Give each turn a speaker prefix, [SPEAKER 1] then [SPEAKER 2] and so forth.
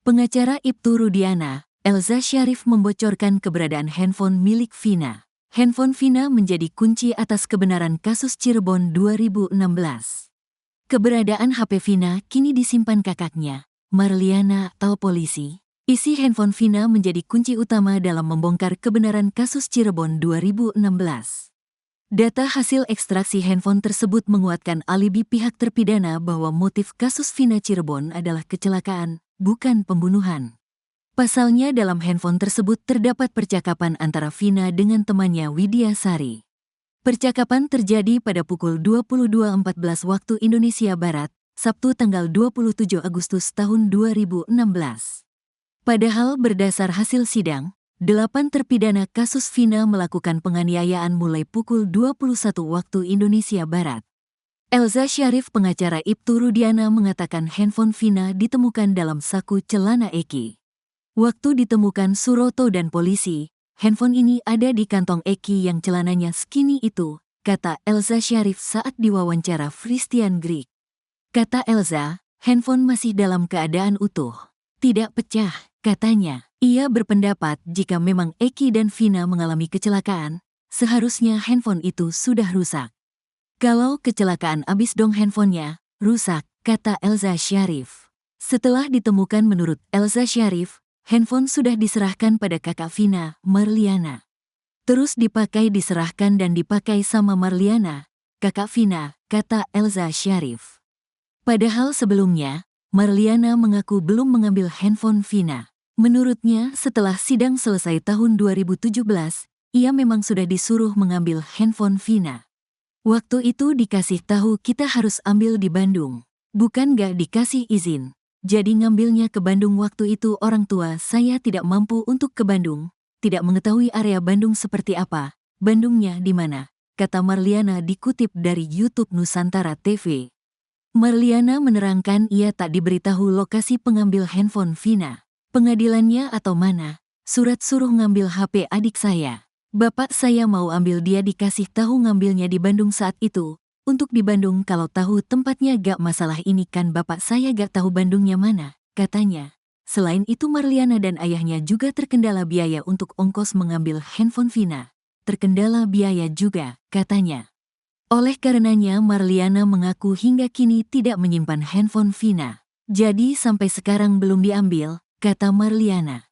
[SPEAKER 1] Pengacara Ibtu Rudiana, Elza Syarif membocorkan keberadaan handphone milik Vina. Handphone Vina menjadi kunci atas kebenaran kasus Cirebon 2016. Keberadaan HP Vina kini disimpan kakaknya, Marliana, atau polisi. Isi handphone Vina menjadi kunci utama dalam membongkar kebenaran kasus Cirebon 2016. Data hasil ekstraksi handphone tersebut menguatkan alibi pihak terpidana bahwa motif kasus Vina Cirebon adalah kecelakaan, bukan pembunuhan. Pasalnya dalam handphone tersebut terdapat percakapan antara Vina dengan temannya Widya Sari. Percakapan terjadi pada pukul 22.14 waktu Indonesia Barat, Sabtu tanggal 27 Agustus tahun 2016. Padahal berdasar hasil sidang, 8 terpidana kasus Vina melakukan penganiayaan mulai pukul 21 waktu Indonesia Barat. Elza Syarif, pengacara Ibtu Rudiana, mengatakan handphone Vina ditemukan dalam saku celana Eki. Waktu ditemukan Suroto dan polisi, handphone ini ada di kantong Eki yang celananya skinny itu, kata Elza Syarif saat diwawancara Christian Greek. Kata Elza, handphone masih dalam keadaan utuh, tidak pecah, katanya. Ia berpendapat jika memang Eki dan Vina mengalami kecelakaan, seharusnya handphone itu sudah rusak. Kalau kecelakaan abis dong handphonenya, rusak, kata Elza Syarif. Setelah ditemukan menurut Elza Syarif, handphone sudah diserahkan pada kakak Vina, Marliana. Terus diserahkan dan dipakai sama Marliana, kakak Vina, kata Elza Syarif. Padahal sebelumnya, Marliana mengaku belum mengambil handphone Vina. Menurutnya, setelah sidang selesai tahun 2017, ia memang sudah disuruh mengambil handphone Vina. Waktu itu dikasih tahu kita harus ambil di Bandung. Bukan gak dikasih izin. Jadi ngambilnya ke Bandung. Waktu itu orang tua saya tidak mampu untuk ke Bandung. Tidak mengetahui area Bandung seperti apa. Bandungnya di mana? Kata Marliana dikutip dari YouTube Nusantara TV. Marliana menerangkan ia tak diberitahu lokasi pengambil handphone Vina. Pengadilannya atau mana? Surat suruh ngambil HP adik saya. Bapak saya mau ambil, dia dikasih tahu ngambilnya di Bandung saat itu. Untuk di Bandung kalau tahu tempatnya gak masalah, ini kan bapak saya gak tahu Bandungnya mana, katanya. Selain itu Marliana dan ayahnya juga terkendala biaya untuk ongkos mengambil handphone Vina. Terkendala biaya juga, katanya. Oleh karenanya Marliana mengaku hingga kini tidak menyimpan handphone Vina. Jadi sampai sekarang belum diambil, kata Marliana.